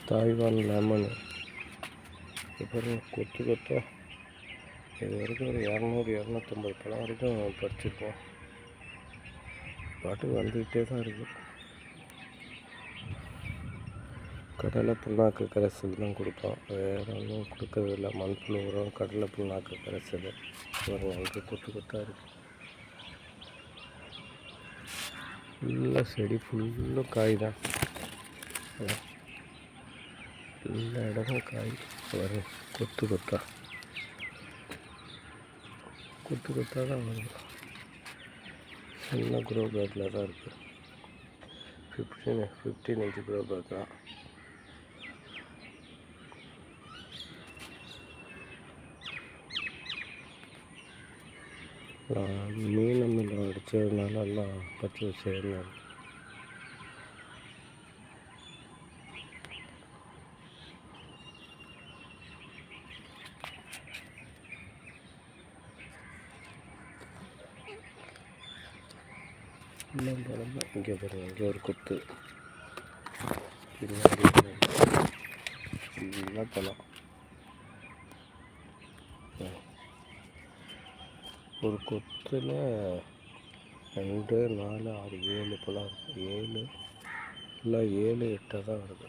Taiwan lemon அப்புறம் கொத்து கொத்தாக இது வரைக்கும் ஒரு 200-250 பழம் வரைக்கும் பறிச்சிருக்கோம். பாட்டுக்கு வந்துக்கிட்டே தான் இருக்குது. கடலை புண்ணாக்கு கரைசல் தான் கொடுப்போம், வேறு ஒன்றும் கொடுக்கறதில்ல. மண்புழு உரம், கடலை புண்ணாக்கு கரைசல். அங்கே கொத்து கொத்தாக இருக்குது. ஃபுல்லாக செடி ஃபுல்லும் காய் தான், எல்லா இடமும் காய் வரும். கொத்து கொத்தாக தான் வருது. சின்ன க்ரோ பேக்கில் தான் இருக்குது. 15 இன்ச்சு க்ரோ பேக் தான். மீன் மில்ல அடித்ததுனால எல்லாம் பச்சை சேர்ந்து எல்லாம் பழம். இங்கே பாருங்க, இங்கே ஒரு கொத்து, பின்னாடி எல்லாம் பழம். ஒரு கொத்தில் 2, 4, 6, 7 பழம் இருக்குது. 7 ஃபுல்லாக 7, 8 தான் வருது.